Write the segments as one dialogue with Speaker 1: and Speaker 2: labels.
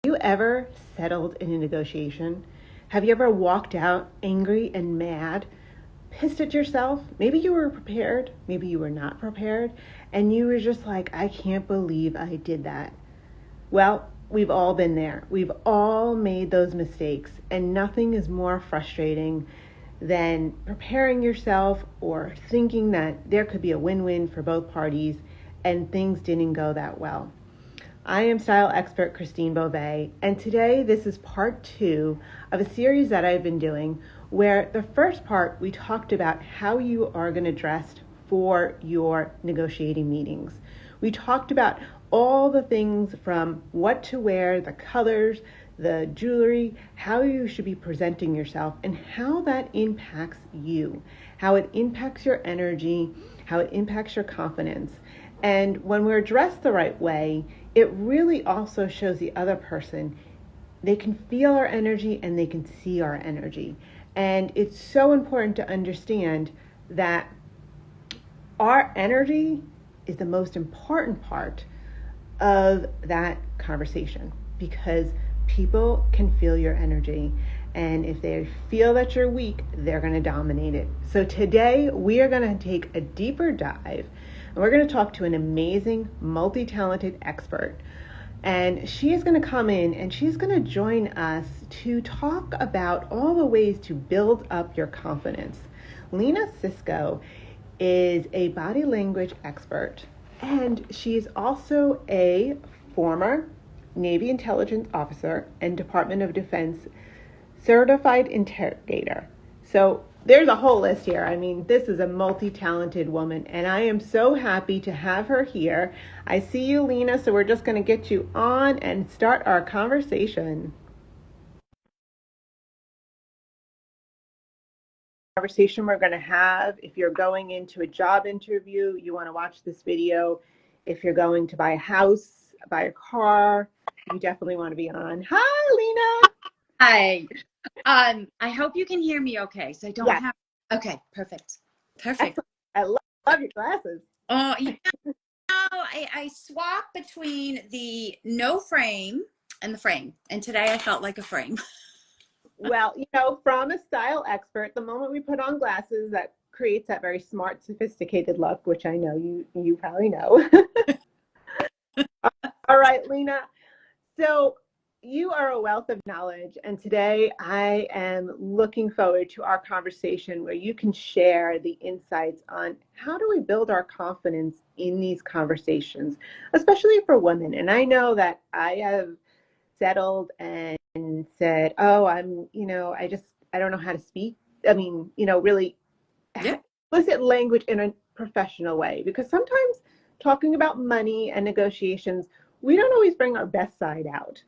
Speaker 1: You ever settled in a negotiation? Have you ever walked out angry and mad, pissed at yourself? Maybe you were prepared, maybe you were not prepared, and you were just like, I can't believe I did that. Well, we've all been there. We've all made those mistakes, and nothing is more frustrating than preparing yourself or thinking that there could be a win-win for both parties and things didn't go that well. I am style expert Christine Beauvais, and today this is part 2 of a series that I've been doing where the first part we talked about how you are going to dress for your negotiating meetings. We talked about all the things from what to wear, the colors, the jewelry, how you should be presenting yourself, and how that impacts you, how it impacts your energy, how it impacts your confidence. And when we're dressed the right way, it really also shows the other person they can feel our energy and they can see our energy. And it's so important to understand that our energy is the most important part of that conversation, because people can feel your energy. And if they feel that you're weak, they're going to dominate it. So today we are going to take a deeper dive, and we're going to talk to an amazing, multi-talented expert. And she is going to come in and she's going to join us to talk about all the ways to build up your confidence. Lena Cisco is a body language expert, and she's also a former Navy intelligence officer and Department of Defense certified interrogator. So there's a whole list here. I mean, this is a multi-talented woman, and I am so happy to have her here. I see you, Lena, so we're just going to get you on and start our conversation. Conversation we're going to have. If you're going into a job interview, you want to watch this video. If you're going to buy a house, buy a car, you definitely want to be on. Hi, Lena.
Speaker 2: Hi. I hope you can hear me okay. So I don't have. Okay, perfect. Perfect.
Speaker 1: Excellent. I love your glasses.
Speaker 2: Oh, I swap between the no frame and the frame. And today I felt like a frame.
Speaker 1: Well, from a style expert, the moment we put on glasses, that creates that very smart, sophisticated look, which I know you probably know. All right, Lena. So you are a wealth of knowledge, and today I am looking forward to our conversation where you can share the insights on how do we build our confidence in these conversations, especially for women. And I know that I have settled and said, oh, I don't know how to speak. I mean, really explicit language in a professional way, because sometimes talking about money and negotiations, we don't always bring our best side out.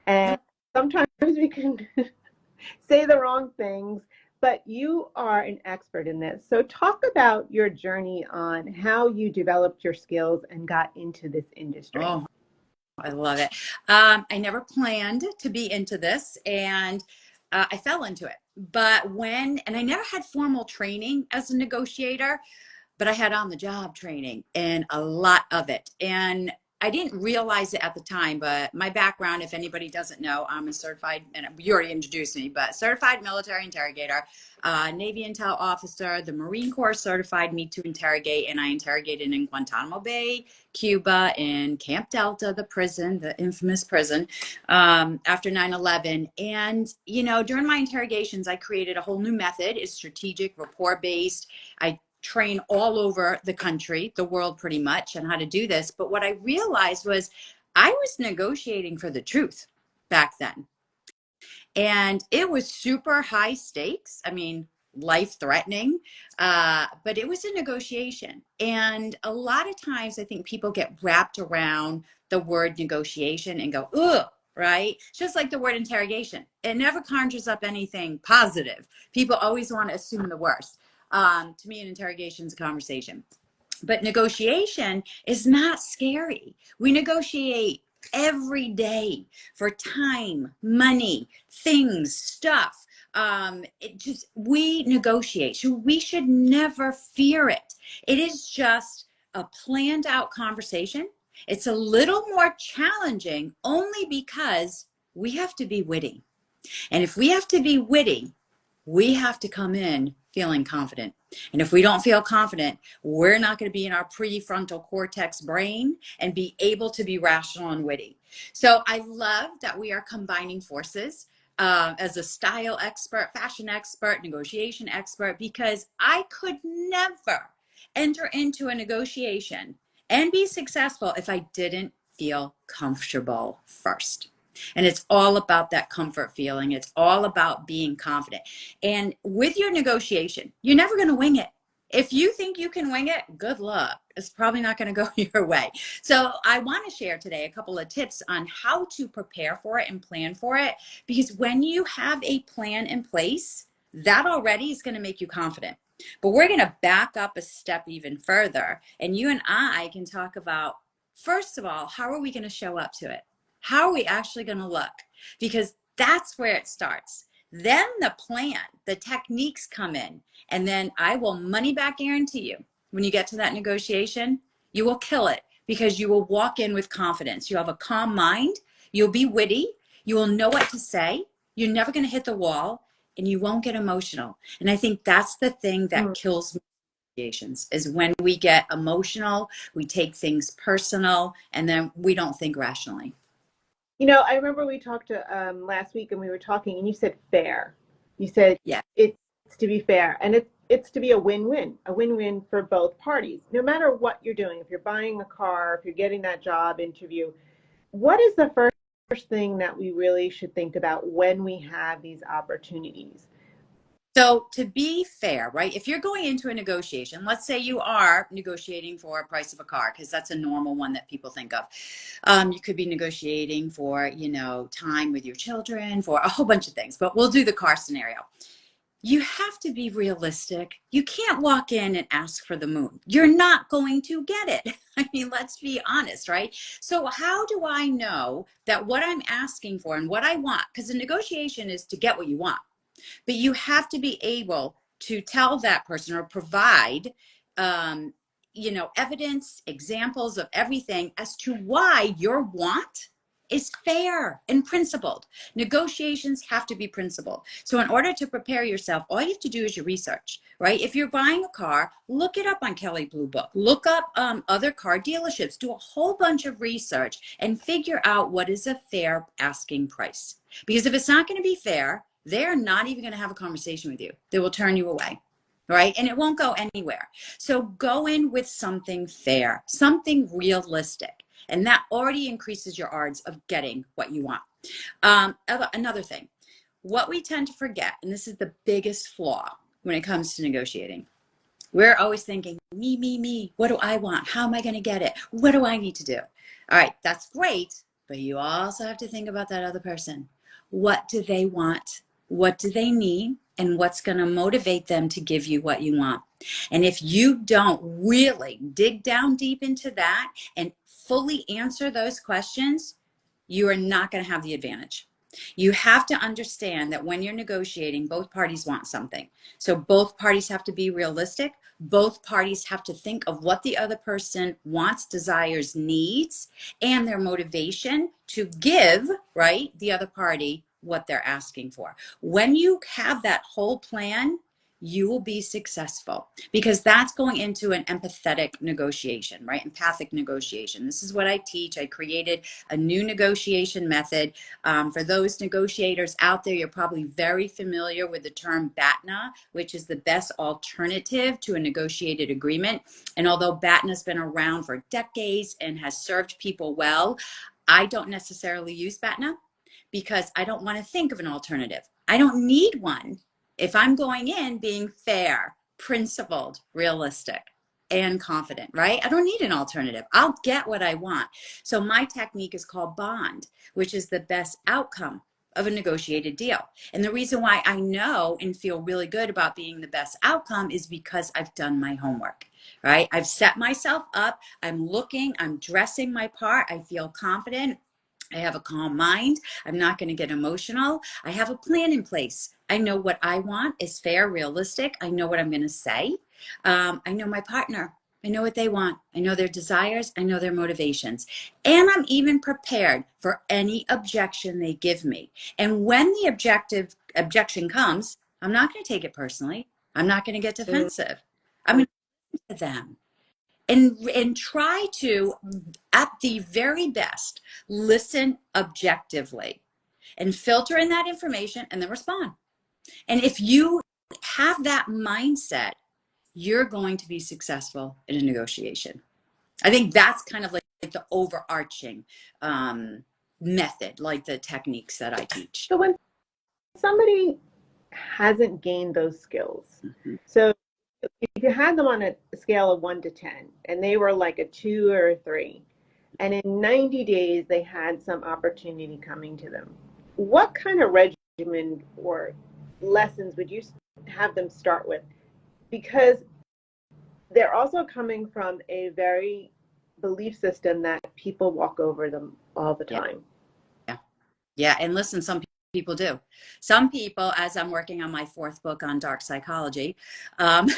Speaker 1: And sometimes we can say the wrong things, but you are an expert in this. So talk about your journey on how you developed your skills and got into this industry.
Speaker 2: Oh, I love it. I never planned to be into this, and I fell into it. But and I never had formal training as a negotiator, but I had on the job training and a lot of it. And I didn't realize it at the time, but my background, if anybody doesn't know, I'm a certified, and you already introduced me, but certified military interrogator, Navy intel officer. The Marine Corps certified me to interrogate, and I interrogated in Guantanamo Bay, Cuba, in Camp Delta, the prison, the infamous prison, after 9/11. And, during my interrogations, I created a whole new method. It's strategic, rapport-based. I train all over the country, the world pretty much, on how to do this. But what I realized was I was negotiating for the truth back then. And it was super high stakes. I mean, life threatening, but it was a negotiation. And a lot of times I think people get wrapped around the word negotiation and go, ugh, right? It's just like the word interrogation. It never conjures up anything positive. People always want to assume the worst. To me, an interrogation is a conversation. But negotiation is not scary. We negotiate every day for time, money, things, stuff. We negotiate. So we should never fear it. It is just a planned out conversation. It's a little more challenging only because we have to be witty. And if we have to be witty, we have to come in feeling confident. And if we don't feel confident, we're not going to be in our prefrontal cortex brain and be able to be rational and witty. So I love that we are combining forces as a style expert, fashion expert, negotiation expert, because I could never enter into a negotiation and be successful if I didn't feel comfortable first. And it's all about that comfort feeling. It's all about being confident. And with your negotiation, you're never going to wing it. If you think you can wing it, good luck. It's probably not going to go your way. So I want to share today a couple of tips on how to prepare for it and plan for it. Because when you have a plan in place, that already is going to make you confident. But we're going to back up a step even further. And you and I can talk about, first of all, how are we going to show up to it? How are we actually going to look? Because that's where it starts. Then the plan, the techniques come in. And then I will money back guarantee you, when you get to that negotiation, you will kill it because you will walk in with confidence. You have a calm mind. You'll be witty. You will know what to say. You're never going to hit the wall and you won't get emotional. And I think that's the thing that kills negotiations is when we get emotional, we take things personal, and then we don't think rationally.
Speaker 1: You know, I remember we talked last week and we were talking and you said fair. You said
Speaker 2: Yeah.
Speaker 1: it's to be fair and it's to be a win-win for both parties. No matter what you're doing, if you're buying a car, if you're getting that job interview, what is the first thing that we really should think about when we have these opportunities?
Speaker 2: So to be fair, right? If you're going into a negotiation, let's say you are negotiating for a price of a car, because that's a normal one that people think of. You could be negotiating for, time with your children, for a whole bunch of things, but we'll do the car scenario. You have to be realistic. You can't walk in and ask for the moon. You're not going to get it. I mean, let's be honest, right? So how do I know that what I'm asking for and what I want, because the negotiation is to get what you want. But you have to be able to tell that person or provide, evidence, examples of everything as to why your want is fair and principled. Negotiations have to be principled. So in order to prepare yourself, all you have to do is your research, right? If you're buying a car, look it up on Kelley Blue Book, look up other car dealerships, do a whole bunch of research and figure out what is a fair asking price. Because if it's not going to be fair, they're not even going to have a conversation with you. They will turn you away, right? And it won't go anywhere. So go in with something fair, something realistic. And that already increases your odds of getting what you want. Another thing, what we tend to forget, and this is the biggest flaw when it comes to negotiating, we're always thinking, me, me, me. What do I want? How am I going to get it? What do I need to do? All right, that's great. But you also have to think about that other person. What do they want? What do they need? And what's going to motivate them to give you what you want? And if you don't really dig down deep into that and fully answer those questions, you are not going to have the advantage. You have to understand that when you're negotiating, both parties want something. So both parties have to be realistic. Both parties have to think of what the other person wants, desires, needs, and their motivation to give, right, the other party what they're asking for. When you have that whole plan, you will be successful because that's going into an empathetic negotiation, right? Empathic negotiation. This is what I teach. I created a new negotiation method. For those negotiators out there, you're probably very familiar with the term BATNA, which is the best alternative to a negotiated agreement. And although BATNA's been around for decades and has served people well, I don't necessarily use BATNA because I don't want to think of an alternative. I don't need one if I'm going in being fair, principled, realistic, and confident, right? I don't need an alternative. I'll get what I want. So my technique is called BOND, which is the best outcome of a negotiated deal. And the reason why I know and feel really good about being the best outcome is because I've done my homework, right? I've set myself up. I'm looking, I'm dressing my part. I feel confident. I have a calm mind. I'm not going to get emotional. I have a plan in place. I know what I want is fair, realistic. I know what I'm going to say. I know my partner. I know what they want. I know their desires. I know their motivations. And I'm even prepared for any objection they give me. And when the objection comes, I'm not going to take it personally. I'm not going to get
Speaker 1: Mm.
Speaker 2: defensive. I'm going to listen to them and try to, at the very best, listen objectively and filter in that information and then respond. And if you have that mindset, you're going to be successful in a negotiation. I think that's kind of like the overarching method, like the techniques that I teach.
Speaker 1: So when somebody hasn't gained those skills,
Speaker 2: Mm-hmm.
Speaker 1: so if you had them on a scale of 1 to 10 and they were like a 2 or a 3, and in 90 days they had some opportunity coming to them, what kind of regimen or lessons would you have them start with? Because they're also coming from a very belief system that people walk over them all the
Speaker 2: Yeah.
Speaker 1: time.
Speaker 2: Yeah. Yeah. And listen, some people do. Some people, as I'm working on my 4th book on dark psychology, um,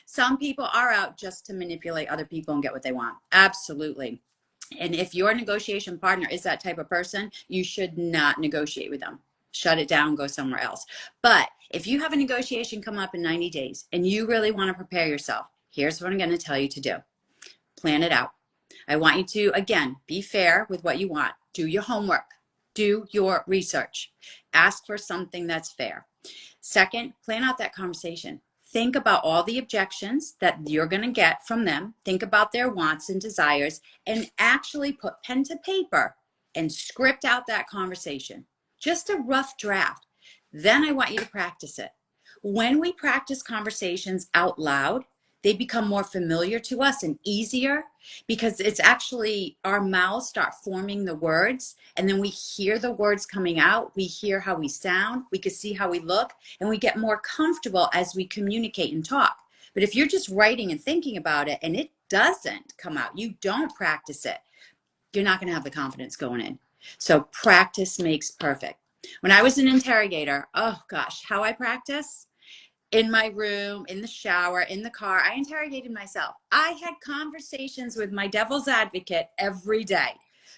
Speaker 2: some people are out just to manipulate other people and get what they want. Absolutely. And if your negotiation partner is that type of person, you should not negotiate with them. Shut it down, go somewhere else. But if you have a negotiation come up in 90 days and you really want to prepare yourself, here's what I'm going to tell you to do. Plan it out. I want you to, again, be fair with what you want. Do your homework. Do your research. Ask for something that's fair. Second, plan out that conversation. Think about all the objections that you're going to get from them. Think about their wants and desires and actually put pen to paper and script out that conversation. Just a rough draft. Then I want you to practice it. When we practice conversations out loud, they become more familiar to us and easier because it's actually our mouths start forming the words and then we hear the words coming out. We hear how we sound. We can see how we look and we get more comfortable as we communicate and talk. But if you're just writing and thinking about it and it doesn't come out, you don't practice it, you're not going to have the confidence going in. So practice makes perfect. When I was an interrogator, oh gosh, how I practice? In my room, in the shower, in the car, I interrogated myself. I had conversations with my devil's advocate every day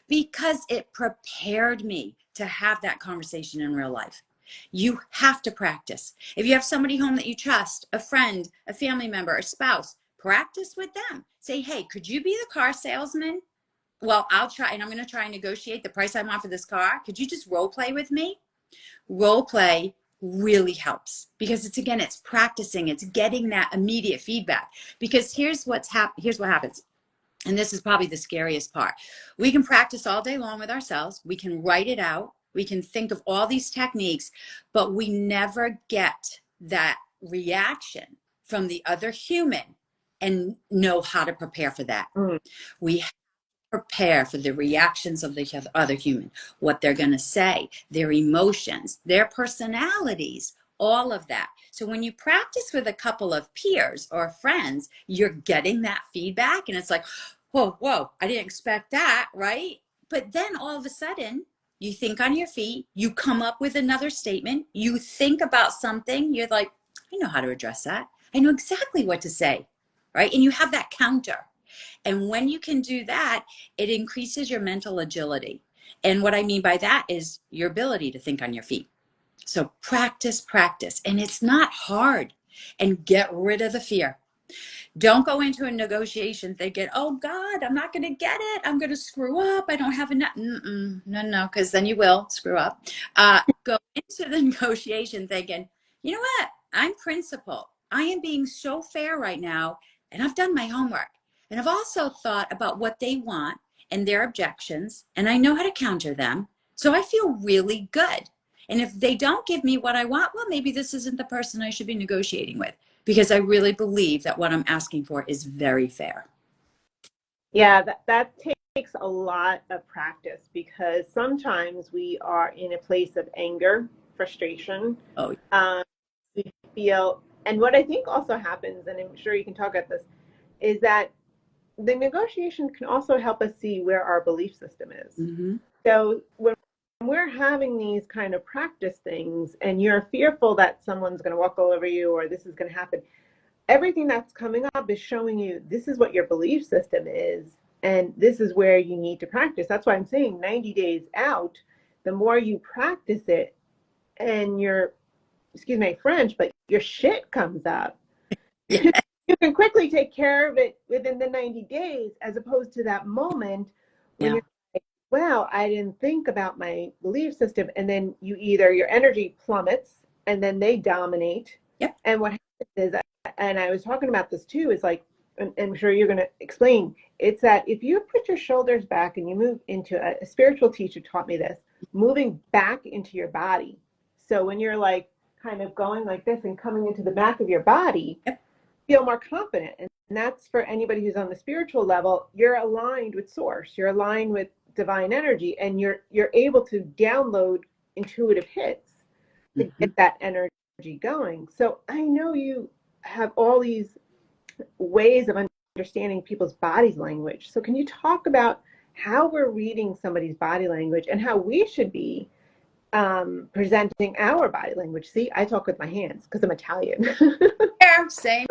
Speaker 2: because it prepared me to have that conversation in real life. You have to practice. If you have somebody home that you trust, a friend, a family member, a spouse, practice with them. Say, hey, could you be the car salesman? Well, I'll try, and I'm going to try and negotiate the price I want for this car. Could you just role play with me? Role play really helps because it's, again, it's practicing, it's getting that immediate feedback. Because here's what happens, and this is probably the scariest part. We can practice all day long with ourselves, we can write it out, we can think of all these techniques, but we never get that reaction from the other human and know how to prepare for that.
Speaker 1: Mm.
Speaker 2: We prepare for the reactions of the other human, what they're going to say, their emotions, their personalities, all of that. So when you practice with a couple of peers or friends, you're getting that feedback and it's like, whoa, I didn't expect that, right? But then all of a sudden, you think on your feet, you come up with another statement, you think about something, you're like, I know how to address that. I know exactly what to say, right? And you have that counter. And when you can do that, it increases your mental agility. And what I mean by that is your ability to think on your feet. So practice. And it's not hard. And get rid of the fear. Don't go into a negotiation thinking, oh God, I'm not going to get it. I'm going to screw up. I don't have enough. No, because then you will screw up. Go into the negotiation thinking, you know what? I'm principled. I am being so fair right now. And I've done my homework. And I've also thought about what they want and their objections. And I know how to counter them. So I feel really good. And if they don't give me what I want, well, maybe this isn't the person I should be negotiating with because I really believe that what I'm asking for is very fair.
Speaker 1: Yeah, that takes a lot of practice because sometimes we are in a place of anger, frustration.
Speaker 2: Oh,
Speaker 1: We feel, and what I think also happens, and I'm sure you can talk about this, is that the negotiation can also help us see where our belief system is.
Speaker 2: mm-hmm.
Speaker 1: So when we're having these kind of practice things and you're fearful that someone's going to walk all over you or this is going to happen, everything that's coming up is showing you this is what your belief system is, and this is where you need to practice. That's why I'm saying 90 days out, the more you practice it and your, excuse my French, but your shit comes up,
Speaker 2: Yeah.
Speaker 1: you can quickly take care of it within the 90 days, as opposed to that moment when
Speaker 2: Yeah.
Speaker 1: you're like, wow, I didn't think about my belief system. And then you either, your energy plummets and then they dominate.
Speaker 2: Yep.
Speaker 1: And what happens is, and I was talking about this too, is like, and I'm sure you're going to explain, it's that if you put your shoulders back and you move into a spiritual teacher taught me this, moving back into your body. So when you're like kind of going like this and coming into the back of your body,
Speaker 2: Yep.
Speaker 1: feel more confident. And that's for anybody who's on the spiritual level. You're aligned with source, you're aligned with divine energy, and you're able to download intuitive hits to
Speaker 2: Mm-hmm.
Speaker 1: get that energy going. So I know you have all these ways of understanding people's body language. So can you talk about how we're reading somebody's body language and how we should be presenting our body language? See, I talk with my hands because I'm Italian.
Speaker 2: Yeah, same.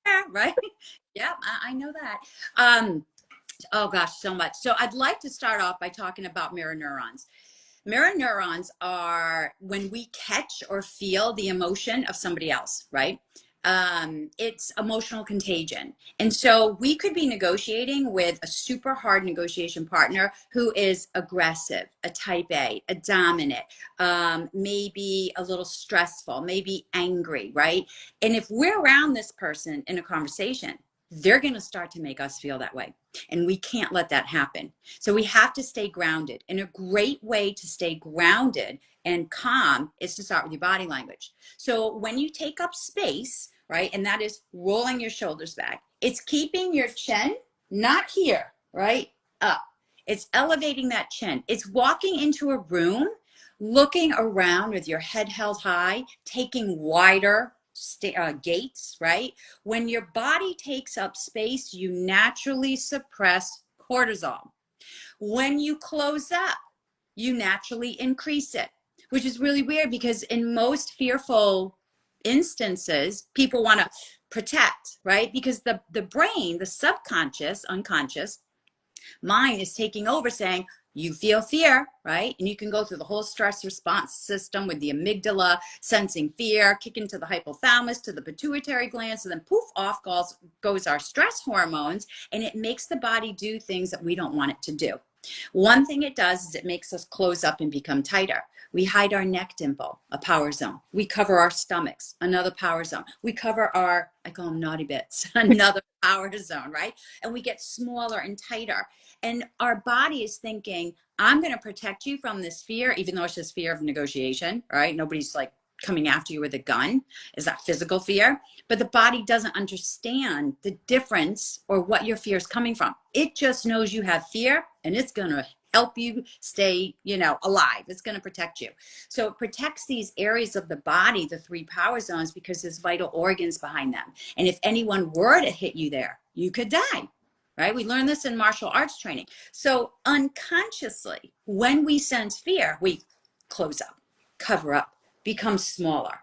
Speaker 2: Yeah, right. Yep, I know that. Oh gosh, so much. So I'd like to start off by talking about mirror neurons. Mirror neurons are when we catch or feel the emotion of somebody else, right? It's emotional contagion. And so we could be negotiating with a super hard negotiation partner who is aggressive, a type a dominant, maybe a little stressful, maybe angry, right? And if we're around this person in a conversation, they're going to start to make us feel that way. And we can't let that happen. So we have to stay grounded. And a great way to stay grounded and calm is to start with your body language. So when you take up space, right, and that is rolling your shoulders back, it's keeping your chin not here, right, up. It's elevating that chin. It's walking into a room, looking around with your head held high, taking wider gates, right? When your body takes up space, you naturally suppress cortisol. When you close up, you naturally increase it, which is really weird because in most fearful instances, people want to protect, right? Because the brain, the subconscious, unconscious mind is taking over saying, you feel fear, right? And you can go through the whole stress response system with the amygdala sensing fear, kick into the hypothalamus to the pituitary glands, and then poof, off goes our stress hormones, and it makes the body do things that we don't want it to do. One thing it does is it makes us close up and become tighter. We hide our neck dimple, a power zone. We cover our stomachs, another power zone. We cover our, I call them naughty bits, another power zone, right? And we get smaller and tighter. And our body is thinking, I'm going to protect you from this fear, even though it's just fear of negotiation, right? Nobody's like coming after you with a gun. Is that physical fear? But the body doesn't understand the difference or what your fear is coming from. It just knows you have fear and it's going to help you stay, alive. It's going to protect you. So it protects these areas of the body, the three power zones, because there's vital organs behind them. And if anyone were to hit you there, you could die. Right? We learn this in martial arts training. So unconsciously, when we sense fear, we close up, cover up, become smaller.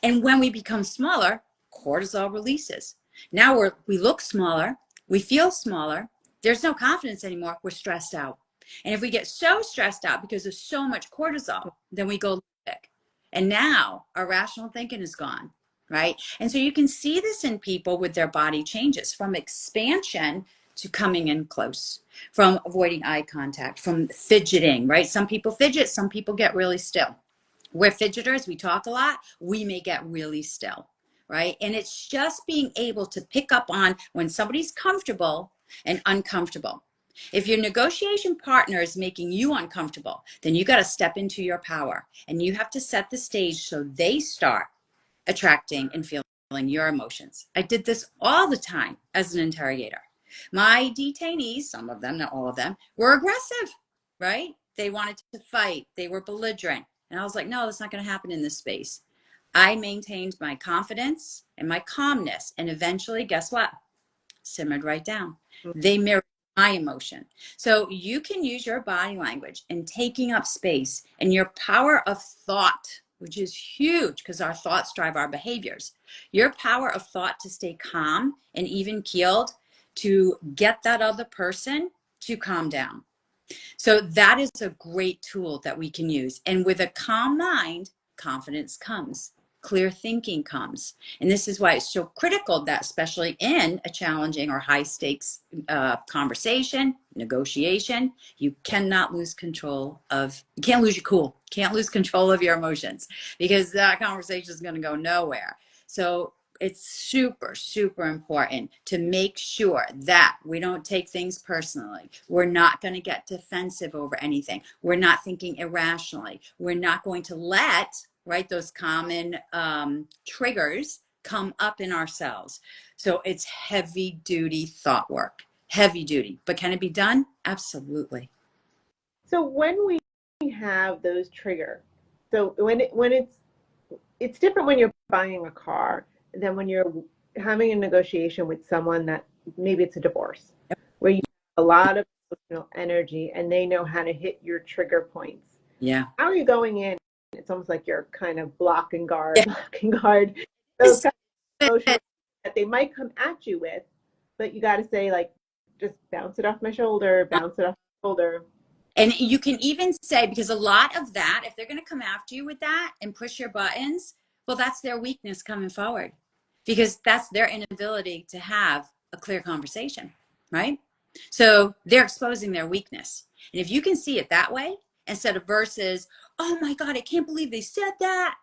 Speaker 2: And when we become smaller, cortisol releases. Now we look smaller, we feel smaller, there's no confidence anymore, we're stressed out. And if we get so stressed out because there's so much cortisol, then we go limbic. And now our rational thinking is gone, right? And so you can see this in people with their body changes from expansion to coming in close, from avoiding eye contact, from fidgeting, right? Some people fidget, some people get really still. We're fidgeters, we talk a lot, we may get really still, right? And it's just being able to pick up on when somebody's comfortable and uncomfortable. If your negotiation partner is making you uncomfortable, then you got to step into your power and you have to set the stage so they start attracting and feeling your emotions. I did this all the time as an interrogator. My detainees, some of them, not all of them, were aggressive, right? They wanted to fight. They were belligerent. And I was like, no, that's not going to happen in this space. I maintained my confidence and my calmness. And eventually, guess what? Simmered right down. They mirrored my emotion. So you can use your body language and taking up space and your power of thought, which is huge because our thoughts drive our behaviors. Your power of thought to stay calm and even keeled, to get that other person to calm down. So that is a great tool that we can use. And with a calm mind, confidence comes, clear thinking comes. And this is why it's so critical that, especially in a challenging or high stakes conversation, negotiation, you cannot lose control of, you can't lose your cool, can't lose control of your emotions, because that conversation is going to go nowhere. So it's super, super important to make sure that we don't take things personally. We're not going to get defensive over anything. We're not thinking irrationally. We're not going to let, right, those common triggers come up in ourselves. So it's heavy duty thought work, heavy duty. But can it be done? Absolutely.
Speaker 1: So when we have those trigger, so when it's different when you're buying a car than when you're having a negotiation with someone that maybe it's a divorce, where you have a lot of emotional energy and they know how to hit your trigger points.
Speaker 2: Yeah.
Speaker 1: How are you going in? It's almost like you're kind of blocking guard,
Speaker 2: Yeah.
Speaker 1: blocking guard. Those kind of emotions that they might come at you with, but you got to say, like, just bounce it off my shoulder, bounce it off my shoulder.
Speaker 2: And you can even say, because a lot of that, if they're going to come after you with that and push your buttons, well, that's their weakness coming forward, because that's their inability to have a clear conversation, right? So they're exposing their weakness. And if you can see it that way, instead of versus, oh my God, I can't believe they said that.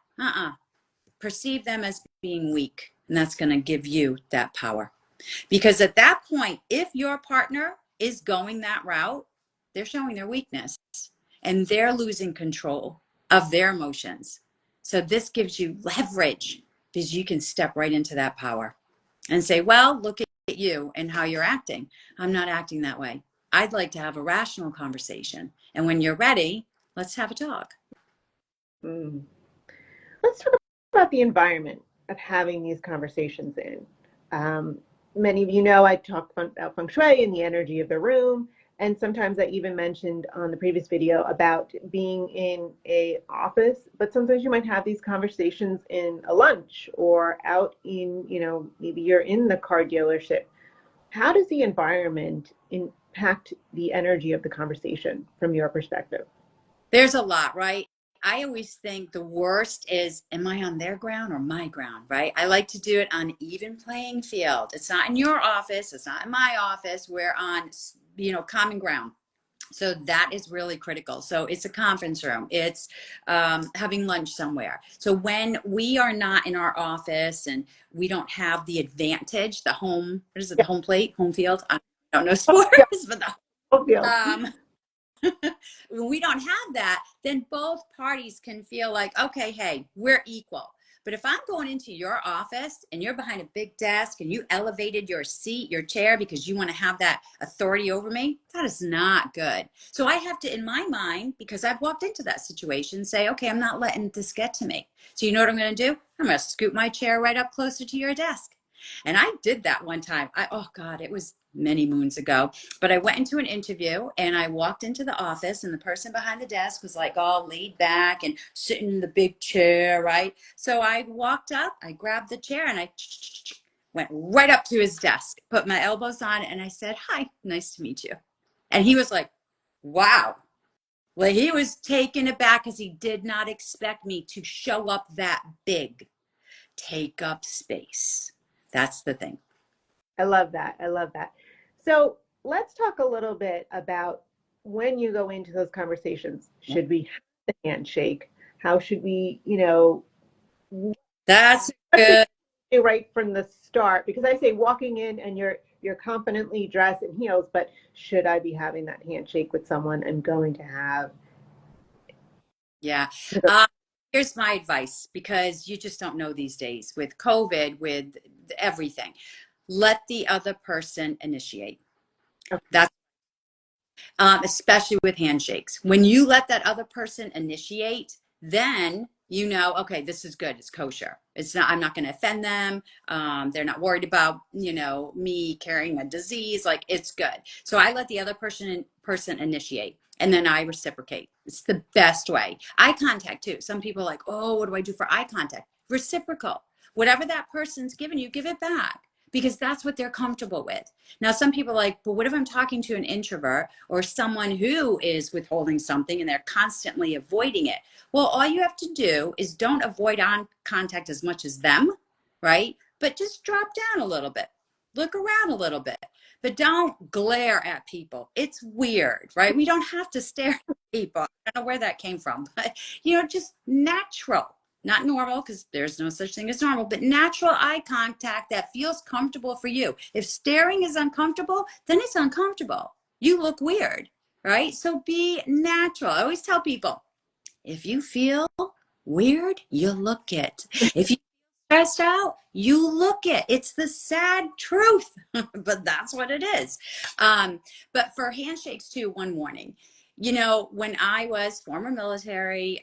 Speaker 2: Perceive them as being weak. And that's going to give you that power. Because at that point, if your partner is going that route, they're showing their weakness and they're losing control of their emotions. So this gives you leverage, because you can step right into that power and say, well, look at you and how you're acting. I'm not acting that way. I'd like to have a rational conversation. And when you're ready, let's have a talk.
Speaker 1: Mm. Let's talk about the environment of having these conversations in. Many of you know I talk about feng shui and the energy of the room. And sometimes I even mentioned on the previous video about being in a office, but sometimes you might have these conversations in a lunch or out in, maybe you're in the car dealership. How does the environment impact the energy of the conversation from your perspective?
Speaker 2: There's a lot, right? I always think the worst is, am I on their ground or my ground, right? I like to do it on even playing field. It's not in your office. It's not in my office. We're on, common ground. So that is really critical. So it's a conference room. It's having lunch somewhere. So when we are not in our office and we don't have the advantage, the home, what is it, the home plate, home field? I don't know sports, but the when we don't have that, then both parties can feel like, okay, hey, we're equal. But if I'm going into your office and you're behind a big desk and you elevated your seat, your chair, because you want to have that authority over me, that is not good. So I have to, in my mind, because I've walked into that situation, say, okay, I'm not letting this get to me. So you know what I'm going to do? I'm going to scoot my chair right up closer to your desk. And I did that one time. Oh God, it was many moons ago, but I went into an interview and I walked into the office and the person behind the desk was like all laid back and sitting in the big chair, right? So I walked up, I grabbed the chair and I went right up to his desk, put my elbows on it, and I said, hi, nice to meet you. And he was like, wow. Well, he was taken aback because he did not expect me to show up that big, take up space. That's the thing.
Speaker 1: I love that. I love that. So let's talk a little bit about when you go into those conversations. Should we have the handshake? How should we,
Speaker 2: That's
Speaker 1: what should
Speaker 2: good.
Speaker 1: we do right from the start? Because I say walking in and you're confidently dressed in heels, but should I be having that handshake with someone I'm going to have?
Speaker 2: Yeah. Here's my advice, because you just don't know these days with COVID, with everything. Let the other person initiate. That's especially with handshakes. When you let that other person initiate, then you know, okay, this is good. It's kosher. It's not. I'm not going to offend them. They're not worried about me carrying a disease. Like, it's good. So I let the other person initiate. and then I reciprocate. It's the best way. Eye contact too. Some people are like, oh, what do I do for eye contact? Reciprocal. Whatever that person's given you, give it back, because that's what they're comfortable with. Now, some people are like, but what if I'm talking to an introvert or someone who is withholding something and they're constantly avoiding it? Well, all you have to do is don't avoid eye contact as much as them, right? But just drop down a little bit, look around a little bit, but don't glare at people. It's weird, right? We don't have to stare at people. I don't know where that came from, but just natural, not normal, because there's no such thing as normal, but natural eye contact that feels comfortable for you. If staring is uncomfortable, then it's uncomfortable. You look weird, right? So be natural. I always tell people, if you feel weird, you look it. If you stressed out, you look it. It's the sad truth, but that's what it is. But for handshakes too, one warning. When I was former military,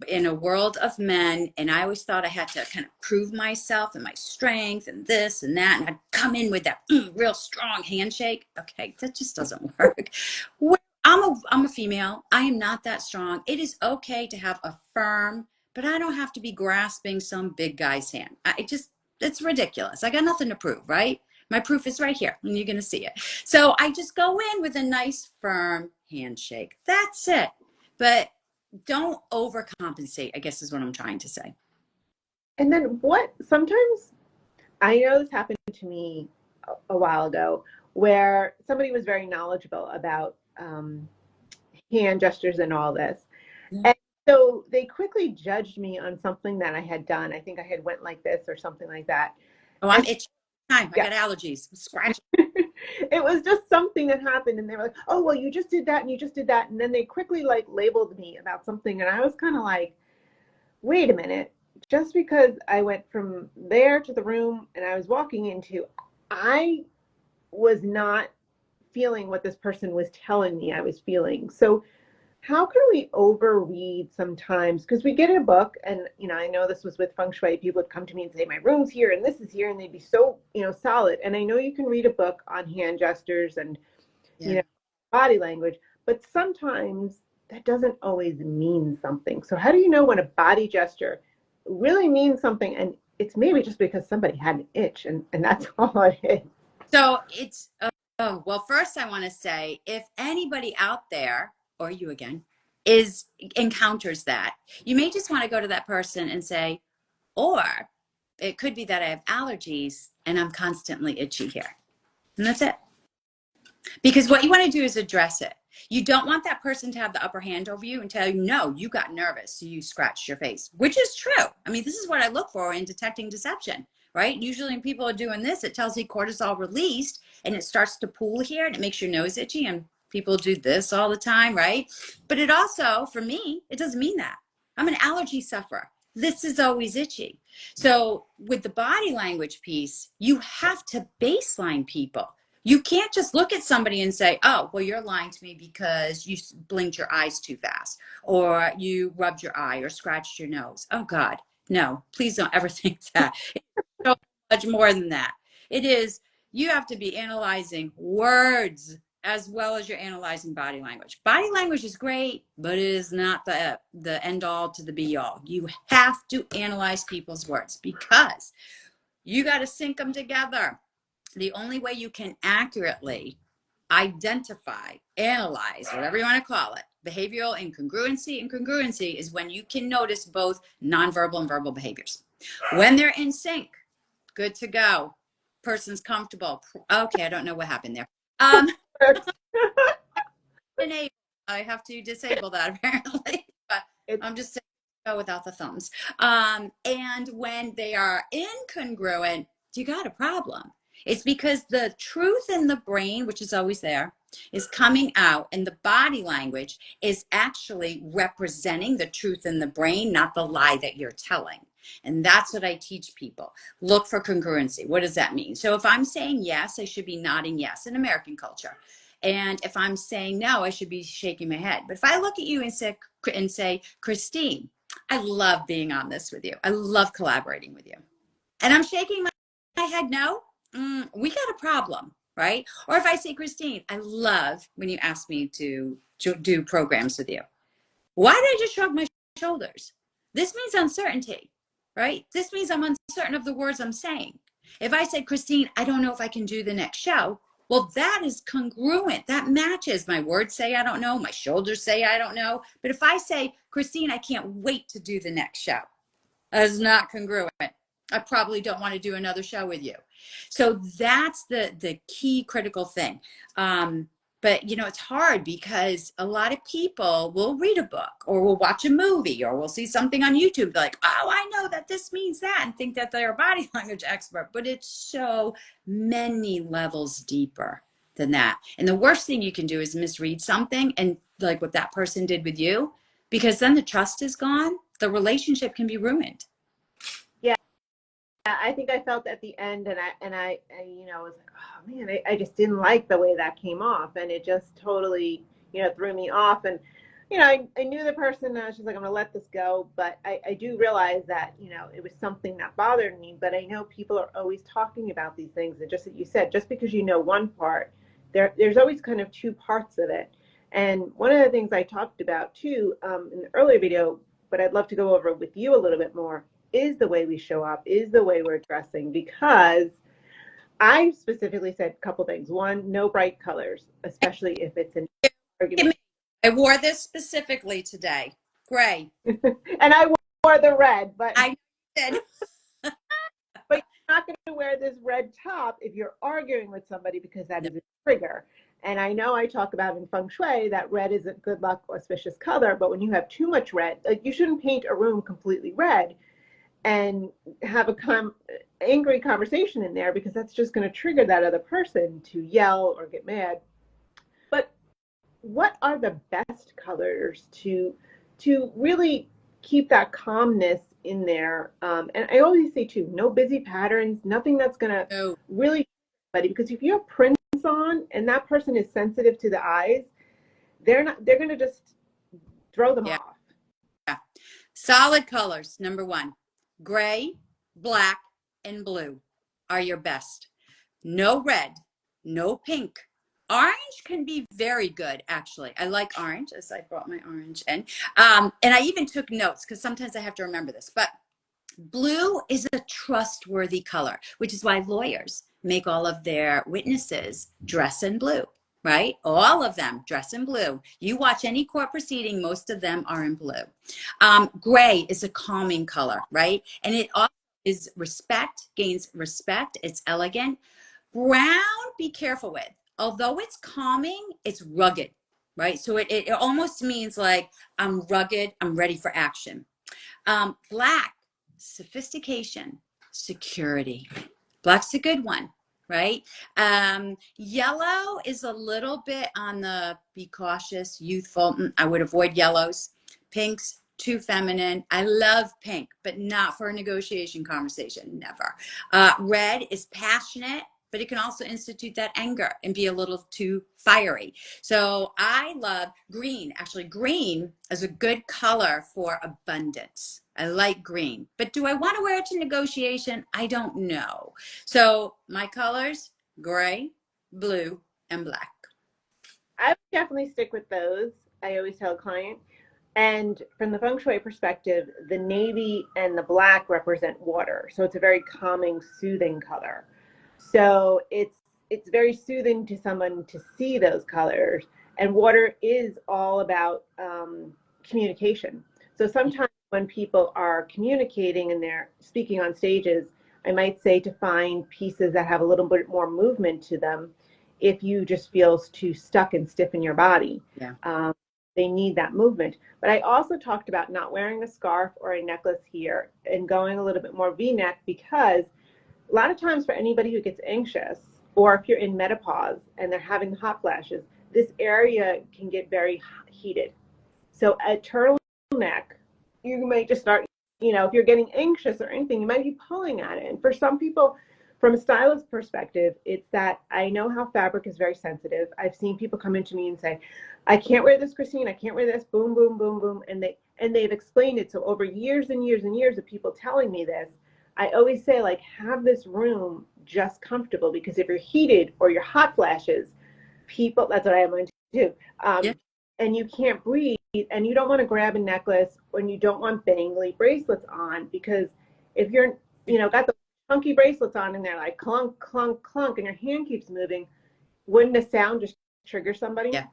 Speaker 2: in a world of men, and I always thought I had to kind of prove myself and my strength and this and that, and I'd come in with that real strong handshake. Okay, that just doesn't work. I'm a female. I am not that strong. It is okay to have a firm, but I don't have to be grasping some big guy's hand. It's ridiculous. I got nothing to prove, right? My proof is right here, and you're going to see it. So I just go in with a nice, firm handshake. That's it. But don't overcompensate, I guess is what I'm trying to say.
Speaker 1: And then sometimes I know this happened to me a while ago, where somebody was very knowledgeable about hand gestures and all this. And so they quickly judged me on something that I had done. I think I had went like this or something like that.
Speaker 2: Oh, I'm itchy. I got allergies. Scratch.
Speaker 1: It was just something that happened, and they were like, oh, well, you just did that and you just did that. And then they quickly labeled me about something. And I was kind of like, wait a minute, just because I went from there to the room and I was walking into, I was not feeling what this person was telling me I was feeling. So how can we overread sometimes? Because we get a book, and I know this was with feng shui. People would come to me and say, my room's here and this is here, and they'd be so solid. And I know you can read a book on hand gestures and body language, but sometimes that doesn't always mean something. So how do you know when a body gesture really means something, and it's maybe just because somebody had an itch, and that's all it is?
Speaker 2: So it's well, first I want to say, if anybody out there, or you again, encounters that, you may just want to go to that person and say, or it could be that I have allergies and I'm constantly itchy here. And that's it. Because what you want to do is address it. You don't want that person to have the upper hand over you and tell you, no, you got nervous, so you scratched your face, which is true. I mean, this is what I look for in detecting deception, right? Usually when people are doing this, it tells me cortisol released, and it starts to pool here, and it makes your nose itchy, and people do this all the time, right? But it also, for me, it doesn't mean that. I'm an allergy sufferer. This is always itchy. So with the body language piece, you have to baseline people. You can't just look at somebody and say, oh, well, you're lying to me because you blinked your eyes too fast, or you rubbed your eye or scratched your nose. Oh, God, no, please don't ever think that. It's so much more than that. You have to be analyzing words as well as you're analyzing body language. Body language is great, but it is not the end all to the be all. You have to analyze people's words because you got to sync them together. The only way you can accurately identify, analyze, whatever you want to call it, behavioral incongruency and congruency is when you can notice both nonverbal and verbal behaviors. When they're in sync, good to go. Person's comfortable. Okay, I don't know what happened there. Enable. I have to disable that apparently, but I'm just saying go without the thumbs. And when they are incongruent, you got a problem. It's because the truth in the brain, which is always there, is coming out, and the body language is actually representing the truth in the brain, not the lie that you're telling. And that's what I teach people. Look for congruency. What does that mean? So if I'm saying yes, I should be nodding yes in American culture. And if I'm saying no, I should be shaking my head. But if I look at you and say, Christine, I love being on this with you. I love collaborating with you. And I'm shaking my head no, we got a problem, right? Or if I say, Christine, I love when you ask me to do programs with you. Why did I just shrug my shoulders? This means uncertainty, right? This means I'm uncertain of the words I'm saying. If I say, Christine, I don't know if I can do the next show, well, that is congruent. That matches. My words say I don't know. My shoulders say I don't know. But if I say, Christine, I can't wait to do the next show, that is not congruent. I probably don't want to do another show with you. So that's the key critical thing. But you know, it's hard because a lot of people will read a book or will watch a movie or will see something on YouTube. They're like, oh, I know that this means that, and think that they're a body language expert. But it's so many levels deeper than that. And the worst thing you can do is misread something, and like what that person did with you, because then the trust is gone. The relationship can be ruined.
Speaker 1: Yeah, I think I felt at the end, and I you know, was like, oh man, I just didn't like the way that came off, and it just totally, you know, threw me off. And you know, I knew the person. She's like, I'm gonna let this go, but I do realize that, you know, it was something that bothered me. But I know people are always talking about these things, and just as you said, just because you know one part, there's always kind of two parts of it. And one of the things I talked about too in the earlier video, but I'd love to go over with you a little bit more, is the way we show up, is the way we're dressing, because I specifically said a couple things. One, no bright colors, especially if it's an argument.
Speaker 2: I wore this specifically today. Gray.
Speaker 1: And I wore the red, but
Speaker 2: I did.
Speaker 1: but you're not going to wear this red top if you're arguing with somebody, because that is a trigger. And I know I talk about in feng shui that red is a good luck auspicious color, but when you have too much red, like, you shouldn't paint a room completely red and have a angry conversation in there, because that's just going to trigger that other person to yell or get mad. But what are the best colors to really keep that calmness in there? And I always say too, no busy patterns, nothing that's going to really, because if you have prints on and that person is sensitive to the eyes, they're going to just throw them off.
Speaker 2: Yeah. Solid colors, number one. Gray, black, and blue are your best. No red, no pink. Orange can be very good, actually. I like orange, as I brought my orange in. And I even took notes because sometimes I have to remember this. But blue is a trustworthy color, which is why lawyers make all of their witnesses dress in blue, right? All of them dress in blue. You watch any court proceeding, most of them are in blue. Gray is a calming color, right? And it also is respect, gains respect. It's elegant. Brown, be careful with. Although it's calming, it's rugged, right? So it almost means like, I'm rugged, I'm ready for action. Black, sophistication, security. Black's a good one, right? Yellow is a little bit on the be cautious, youthful. I would avoid yellows. Pinks, too feminine. I love pink, but not for a negotiation conversation, never. Red is passionate, but it can also institute that anger and be a little too fiery. So I love green. Actually, green is a good color for abundance. I like green, but do I want to wear it to negotiation? I don't know. So my colors, gray, blue, and black.
Speaker 1: I would definitely stick with those. I always tell a client. And from the feng shui perspective, the navy and the black represent water. So it's a very calming, soothing color. So it's very soothing to someone to see those colors. And water is all about communication. So sometimes when people are communicating and they're speaking on stages, I might say to find pieces that have a little bit more movement to them if you just feel too stuck and stiff in your body.
Speaker 2: Yeah.
Speaker 1: They need that movement. But I also talked about not wearing a scarf or a necklace here and going a little bit more V-neck, because a lot of times for anybody who gets anxious, or if you're in menopause and they're having hot flashes, this area can get very heated. So a turtleneck, you might just start, you know, if you're getting anxious or anything, you might be pulling at it. And for some people, from a stylist perspective, it's that I know how fabric is very sensitive. I've seen people come into me and say, I can't wear this, Christine. I can't wear this. Boom, boom, boom, boom. And they've explained it. So over years and years and years of people telling me this, I always say, like, have this room just comfortable, because if you're heated or you're hot flashes, people, that's what I'm going to do. and you can't breathe, and you don't want to grab a necklace, and you don't want bangly bracelets on, because if you're, got the funky bracelets on and they're like clunk, clunk, clunk, and your hand keeps moving, wouldn't the sound just trigger somebody?
Speaker 2: Yeah.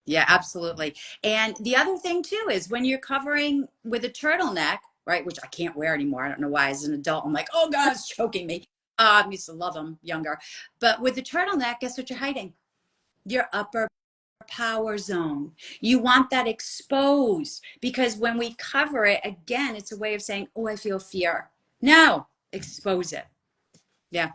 Speaker 2: Yeah, absolutely. And the other thing too is when you're covering with a turtleneck, right, which I can't wear anymore. I don't know why. As an adult, I'm like, oh God, it's choking me. I used to love them younger. But with the turtleneck, guess what you're hiding? Your upper power zone. You want that exposed, because when we cover it, again, it's a way of saying, oh, I feel fear. No, expose it. Yeah.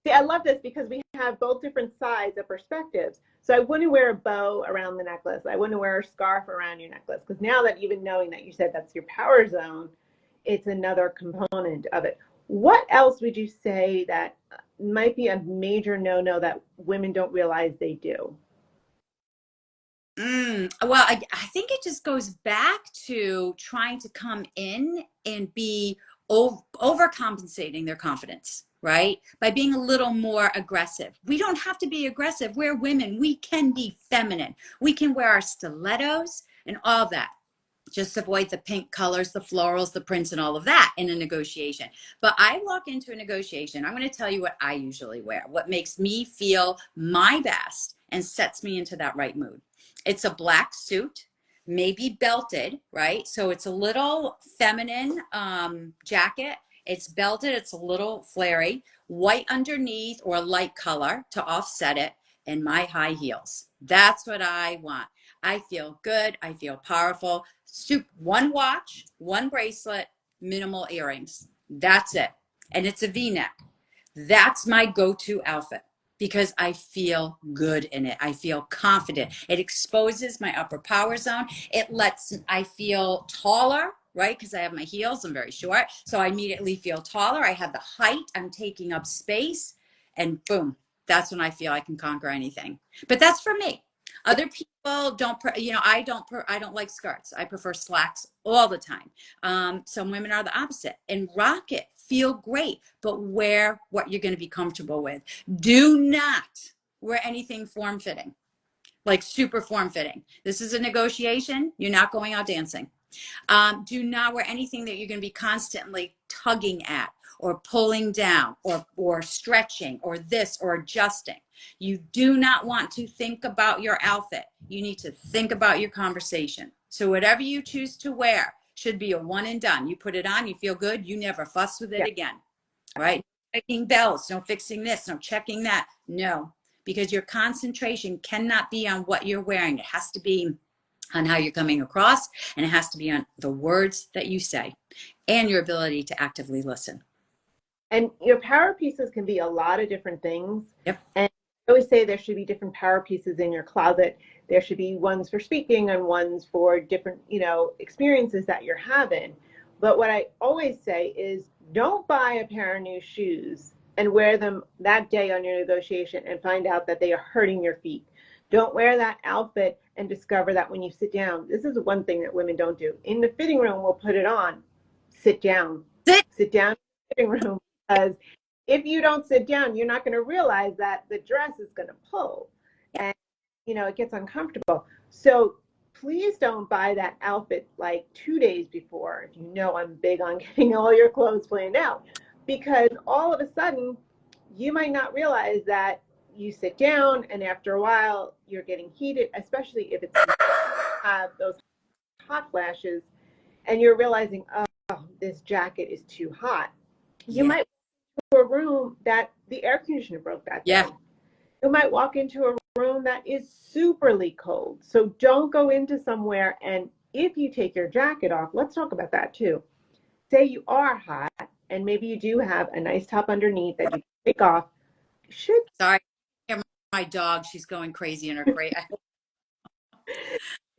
Speaker 1: See, I love this because we have both different sides of perspectives. So I wouldn't wear a bow around the necklace. I wouldn't wear a scarf around your necklace, because now that, even knowing that you said that's your power zone, it's another component of it. What else would you say that might be a major no-no that women don't realize they do?
Speaker 2: Well, I think it just goes back to trying to come in and be overcompensating their confidence, right? By being a little more aggressive. We don't have to be aggressive. We're women. We can be feminine. We can wear our stilettos and all that. Just avoid the pink colors, the florals, the prints, and all of that in a negotiation. But I walk into a negotiation, I'm going to tell you what I usually wear, what makes me feel my best and sets me into that right mood. It's a black suit, maybe belted, right? So it's a little feminine jacket. It's belted, it's a little flary, white underneath or a light color to offset it, and my high heels. That's what I want. I feel good. I feel powerful. One watch, one bracelet, minimal earrings. That's it. And it's a V-neck. That's my go-to outfit because I feel good in it. I feel confident. It exposes my upper power zone. I feel taller, right? Because I have my heels. I'm very short. So I immediately feel taller. I have the height. I'm taking up space. And boom, that's when I feel I can conquer anything. But that's for me. Other people don't, I don't like skirts. I prefer slacks all the time. Some women are the opposite, and rock it, feel great, but wear what you're going to be comfortable with. Do not wear anything form fitting, like super form fitting. This is a negotiation. You're not going out dancing. Do not wear anything that you're going to be constantly tugging at or pulling down or stretching or this or adjusting. You do not want to think about your outfit. You need to think about your conversation. So whatever you choose to wear should be a one and done. You put it on, you feel good, you never fuss with it
Speaker 1: Yeah.
Speaker 2: again, right? No checking bells, no fixing this, no checking that. No, because your concentration cannot be on what you're wearing. It has to be on how you're coming across, and it has to be on the words that you say and your ability to actively listen.
Speaker 1: And your power pieces can be a lot of different things.
Speaker 2: Yep.
Speaker 1: And I always say there should be different power pieces in your closet. There should be ones for speaking and ones for different, experiences that you're having. But what I always say is, don't buy a pair of new shoes and wear them that day on your negotiation and find out that they are hurting your feet. Don't wear that outfit and discover that when you sit down, this is one thing that women don't do. In the fitting room, we'll put it on. Sit down.
Speaker 2: Sit.
Speaker 1: Sit down in the fitting room, because if you don't sit down, you're not going to realize that the dress is going to pull, and it gets uncomfortable. So please don't buy that outfit like 2 days before. If I'm big on getting all your clothes planned out, because all of a sudden you might not realize that you sit down and after a while you're getting heated, especially if it's have those hot flashes, and you're realizing, oh, this jacket is too hot. You
Speaker 2: Yeah.
Speaker 1: might to a room that the air conditioner broke that day.
Speaker 2: Yeah.
Speaker 1: You might walk into a room that is superly cold. So don't go into somewhere, and if you take your jacket off, let's talk about that too. Say you are hot and maybe you do have a nice top underneath that you take off. Should
Speaker 2: Sorry. My dog, she's going crazy in her crate.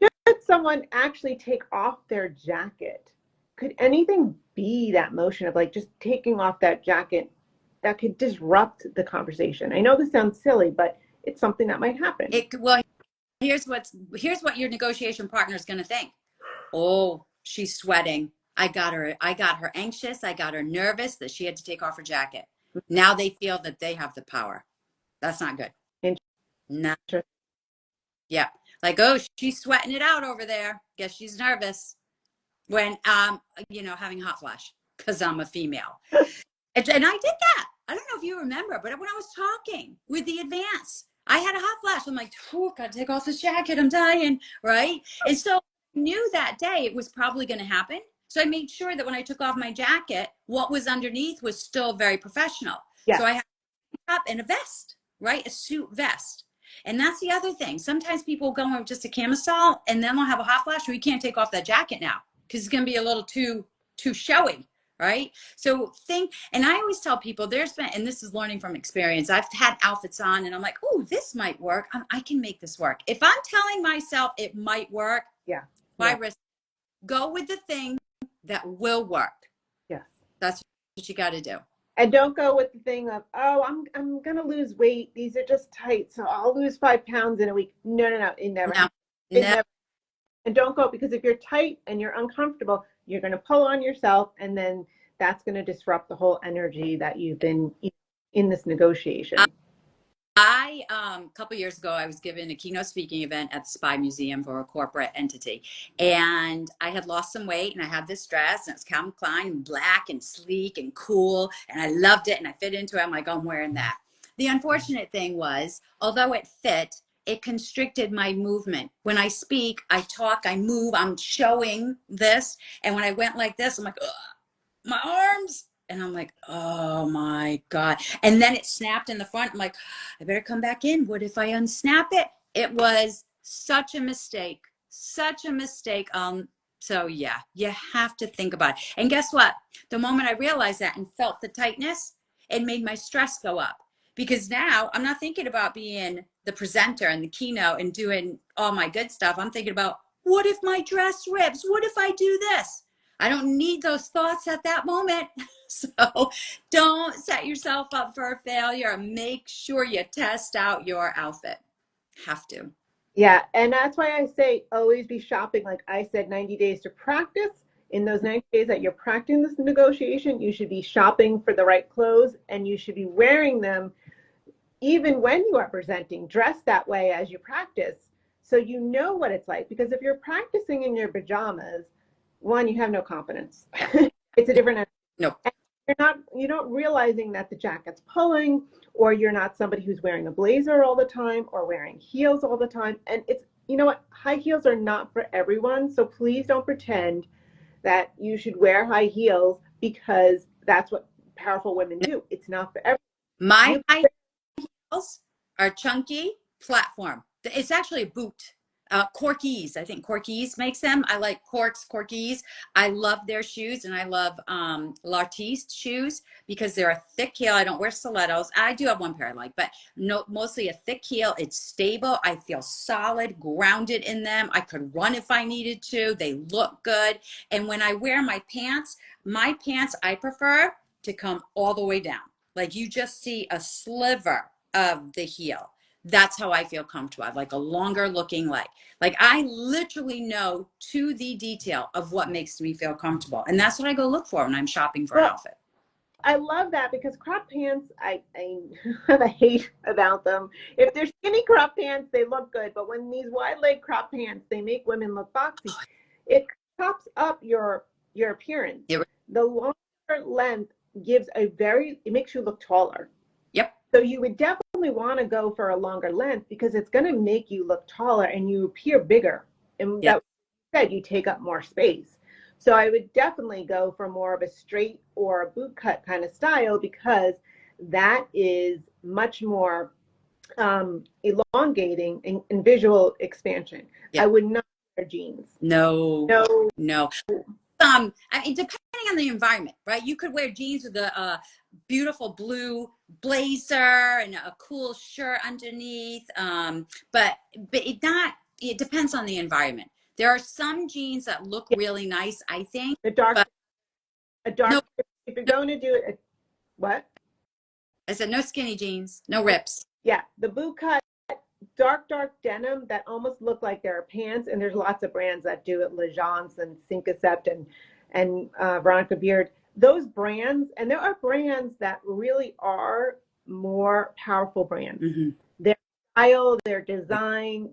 Speaker 1: should someone actually take off their jacket? Could anything be that motion of like just taking off that jacket that could disrupt the conversation? I know this sounds silly, but it's something that might happen.
Speaker 2: Well, here's what your negotiation partner is going to think. Oh, she's sweating. I got her anxious. I got her nervous that she had to take off her jacket. Now they feel that they have the power. That's not good.
Speaker 1: Interesting.
Speaker 2: Not, yeah. Like, oh, she's sweating it out over there. Guess she's nervous when, having hot flash because I'm a female. And I did that. I don't know if you remember, but when I was talking with the advance, I had a hot flash. I'm like, gotta take off this jacket. I'm dying, right? And so I knew that day it was probably going to happen. So I made sure that when I took off my jacket, what was underneath was still very professional.
Speaker 1: Yeah.
Speaker 2: So I had up in a vest, right? A suit vest. And that's the other thing. Sometimes people go in with just a camisole and then they'll have a hot flash where you can't take off that jacket now because it's going to be a little too showy, right? So and I always tell people and this is learning from experience. I've had outfits on and I'm like, oh, this might work. I can make this work. If I'm telling myself it might work, why risk? Go with the thing that will work.
Speaker 1: Yeah.
Speaker 2: That's what you got to do.
Speaker 1: And don't go with the thing of, oh, I'm going to lose weight. These are just tight, so I'll lose 5 pounds in a week. No. It never happens. Never. And don't go, because if you're tight and you're uncomfortable, you're going to pull on yourself, and then that's going to disrupt the whole energy that you've been in this negotiation.
Speaker 2: A couple years ago, I was given a keynote speaking event at the Spy Museum for a corporate entity. And I had lost some weight and I had this dress and it was Calvin Klein, black and sleek and cool. And I loved it and I fit into it. I'm like, oh, I'm wearing that. The unfortunate thing was, although it fit, it constricted my movement. When I speak, I talk, I move, I'm showing this. And when I went like this, I'm like, ugh, my arms. And I'm like, oh my God. And then it snapped in the front. I'm like, I better come back in. What if I unsnap it? It was such a mistake. Such a mistake. So yeah, you have to think about it. And guess what? The moment I realized that and felt the tightness, it made my stress go up. Because now I'm not thinking about being the presenter and the keynote and doing all my good stuff. I'm thinking about, what if my dress rips? What if I do this? I don't need those thoughts at that moment. So don't set yourself up for a failure. Make sure you test out your outfit. Have to.
Speaker 1: Yeah. And that's why I say always be shopping. Like I said, 90 days to practice. In those 90 days that you're practicing this negotiation, you should be shopping for the right clothes, and you should be wearing them even when you are presenting. Dress that way as you practice, so you know what it's like. Because if you're practicing in your pajamas, one, you have no confidence. It's a different.
Speaker 2: No.
Speaker 1: You're not realizing that the jacket's pulling, or you're not somebody who's wearing a blazer all the time or wearing heels all the time. And it's, you know what, high heels are not for everyone. So please don't pretend that you should wear high heels because that's what powerful women do. It's not for everyone.
Speaker 2: My high heels are chunky platform. It's actually a boot. Corky's, I think Corky's makes them. I like Corky's. I love their shoes, and I love L'artiste shoes because they're a thick heel. I don't wear stilettos. I do have one pair I like, but no, mostly a thick heel. It's stable. I feel solid, grounded in them. I could run if I needed to. They look good. And when I wear my pants, I prefer to come all the way down. Like you just see a sliver of the heel. That's how I feel comfortable. I have like a longer looking leg. Like I literally know to the detail of what makes me feel comfortable. And that's what I go look for when I'm shopping for an outfit.
Speaker 1: I love that, because crop pants, I have a hate about them. If they're skinny crop pants, they look good. But when these wide leg crop pants, they make women look boxy. It chops up your appearance. The longer length it makes you look taller.
Speaker 2: Yep.
Speaker 1: So you would definitely want to go for a longer length, because it's going to make you look taller and you appear bigger. And that said, you take up more space. So I would definitely go for more of a straight or a boot cut kind of style, because that is much more elongating and visual expansion. Yep. I would not wear jeans.
Speaker 2: No. I mean, depending on the environment, right? You could wear jeans with a beautiful blue blazer and a cool shirt underneath. But it depends on the environment. There are some jeans that look really nice, I think.
Speaker 1: If you're going to do it, what?
Speaker 2: I said no skinny jeans, no rips.
Speaker 1: Yeah, the boot cut, dark denim that almost look like they're pants, and there's lots of brands that do it, Legence and Cinquecept and Veronica Beard. Those brands, and there are brands that really are more powerful brands. Mm-hmm. They're style, they're designed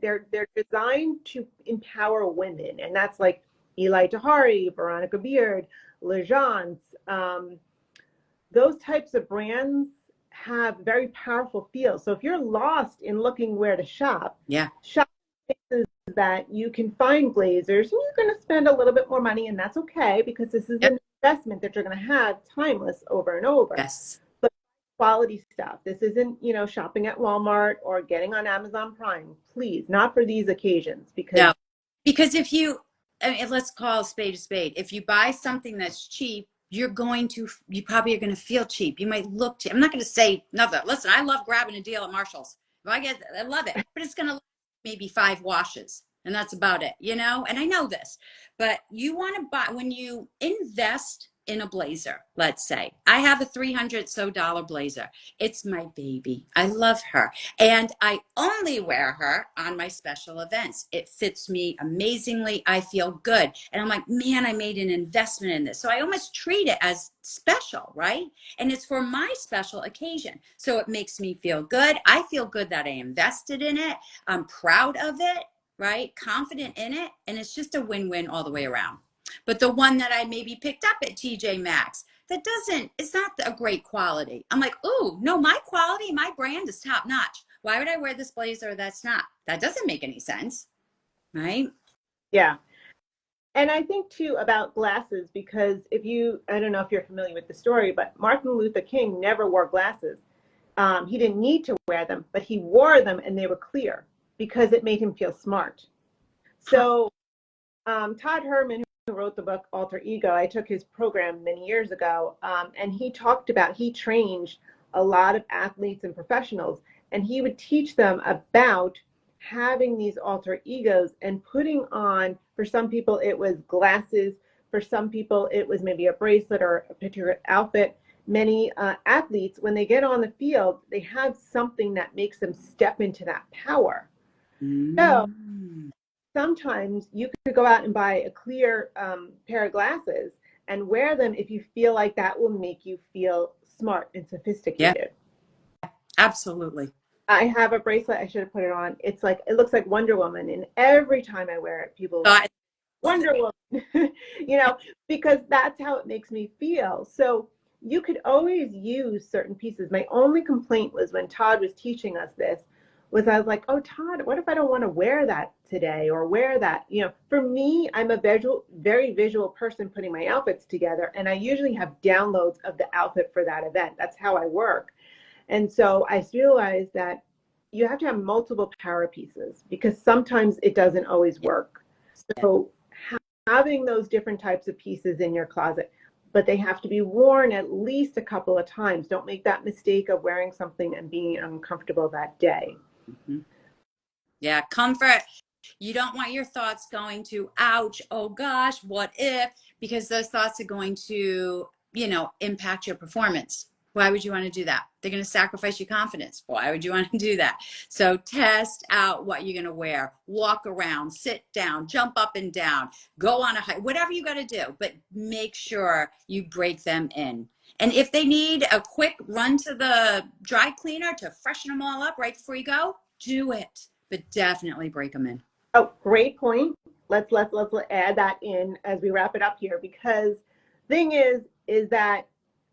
Speaker 1: to empower women, and that's like Eli Tahari, Veronica Beard, Legence. Those types of brands have very powerful feels. So if you're lost in looking where to shop,
Speaker 2: Yeah.
Speaker 1: shop places that you can find blazers, and you're going to spend a little bit more money, and that's okay because this is
Speaker 2: Yep.
Speaker 1: an investment that you're going to have timeless over and over.
Speaker 2: Yes.
Speaker 1: But quality stuff. This isn't, shopping at Walmart or getting on Amazon Prime. Please, not for these occasions
Speaker 2: No, because if you, I mean, let's call a spade a spade. If you buy something that's cheap, you probably are going to feel cheap. You might look cheap. I'm not going to say nothing. Listen, I love grabbing a deal at Marshall's. If I love it, but it's going to maybe 5 washes and that's about it, and I know this, but you want to buy, when you invest in a blazer, let's say I have a $300 blazer. It's my baby. I love her. And I only wear her on my special events. It fits me amazingly. I feel good. And I'm like, man, I made an investment in this. So I almost treat it as special, right? And it's for my special occasion. So it makes me feel good. I feel good that I invested in it. I'm proud of it, right? Confident in it. And it's just a win-win all the way around. But the one that I maybe picked up at TJ Maxx, it's not a great quality. I'm like, oh, no, my quality, my brand is top notch. Why would I wear this blazer that's not? That doesn't make any sense, right?
Speaker 1: Yeah. And I think too about glasses, because I don't know if you're familiar with the story, but Martin Luther King never wore glasses. He didn't need to wear them, but he wore them and they were clear because it made him feel smart. So Todd Herman, who wrote the book Alter Ego, I took his program many years ago, and he trained a lot of athletes and professionals, and he would teach them about having these alter egos and putting on, for some people it was glasses, for some people it was maybe a bracelet or a particular outfit. Many athletes, when they get on the field, they have something that makes them step into that power. So sometimes you could go out and buy a clear pair of glasses and wear them if you feel like that will make you feel smart and sophisticated.
Speaker 2: Yeah, absolutely.
Speaker 1: I have a bracelet. I should have put it on. It looks like Wonder Woman, and every time I wear it, people Wonder Woman, because that's how it makes me feel. So you could always use certain pieces. My only complaint was when Todd was teaching us this, was I was like, oh, Todd, what if I don't want to wear that today or wear that? For me, I'm a very visual person putting my outfits together, and I usually have downloads of the outfit for that event. That's how I work. And so I realized that you have to have multiple power pieces because sometimes it doesn't always work. So having those different types of pieces in your closet, but they have to be worn at least a couple of times. Don't make that mistake of wearing something and being uncomfortable that day.
Speaker 2: Mm-hmm. Yeah, comfort. You don't want your thoughts going to, ouch, oh gosh, what if? Because those thoughts are going to, impact your performance. Why would you want to do that? They're going to sacrifice your confidence. Why would you want to do that? So test out what you're going to wear. Walk around, sit down, jump up and down, go on a hike, whatever you got to do. But make sure you break them in. And if they need a quick run to the dry cleaner to freshen them all up right before you go, do it. But definitely break them in.
Speaker 1: Oh, great point. Let's add that in as we wrap it up here, because thing is that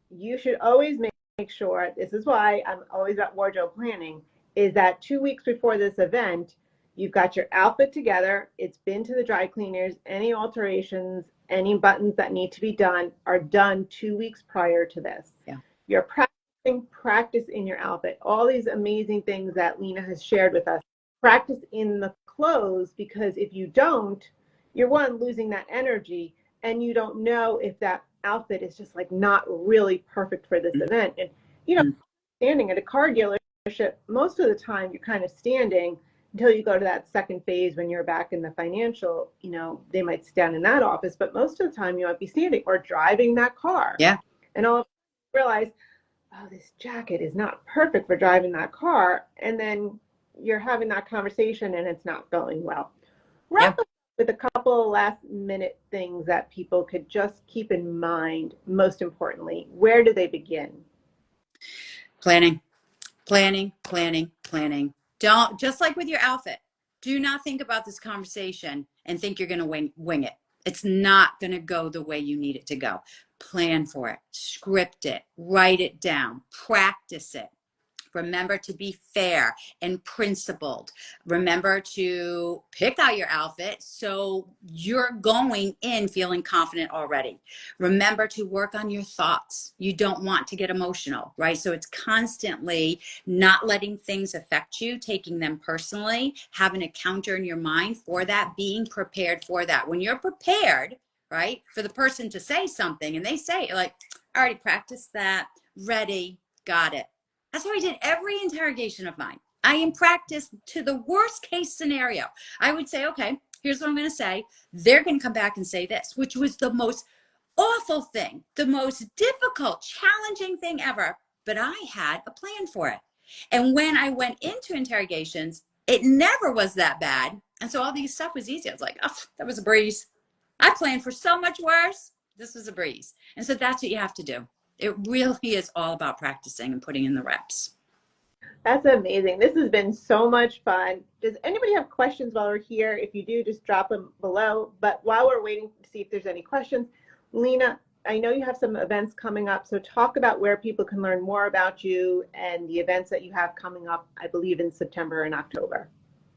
Speaker 1: you should always make sure, this is why I'm always about wardrobe planning, is that 2 weeks before this event, you've got your outfit together, it's been to the dry cleaners, any alterations, any buttons that need to be done are done 2 weeks prior to this.
Speaker 2: Yeah.
Speaker 1: You're practice in your outfit, all these amazing things that Lena has shared with us. Practice in the clothes, because if you don't, you're losing that energy, and you don't know if that outfit is just not really perfect for this event. And standing at a car dealership, most of the time you're kind of standing until you go to that second phase when you're back in the financial, they might stand in that office, but most of the time you might be standing or driving that car.
Speaker 2: Yeah.
Speaker 1: And all of a sudden you realize, oh, this jacket is not perfect for driving that car. And then you're having that conversation and it's not going well. Wrap up with a couple last minute things that people could just keep in mind. Most importantly, where do they begin?
Speaker 2: Planning, planning, planning, planning. Don't, just like with your outfit, do not think about this conversation and think you're going to wing it. It's not going to go the way you need it to go. Plan for it, script it, write it down, practice it. Remember to be fair and principled. Remember to pick out your outfit so you're going in feeling confident already. Remember to work on your thoughts. You don't want to get emotional, right? So it's constantly not letting things affect you, taking them personally, having a counter in your mind for that, being prepared for that. When you're prepared, right, for the person to say something and they say it, like, I already practiced that, ready, got it. That's how I did every interrogation of mine. I am practiced to the worst case scenario. I would say, okay, here's what I'm going to say. They're going to come back and say this, which was the most awful thing, the most difficult, challenging thing ever. But I had a plan for it. And when I went into interrogations, it never was that bad. And so all these stuff was easy. I was like, oh, that was a breeze. I planned for so much worse. This was a breeze. And so that's what you have to do. It really is all about practicing and putting in the reps.
Speaker 1: That's amazing. This has been so much fun. Does anybody have questions while we're here? If you do, just drop them below. But while we're waiting to see if there's any questions, Lena, I know you have some events coming up. So talk about where people can learn more about you and the events that you have coming up, I believe, in September and October.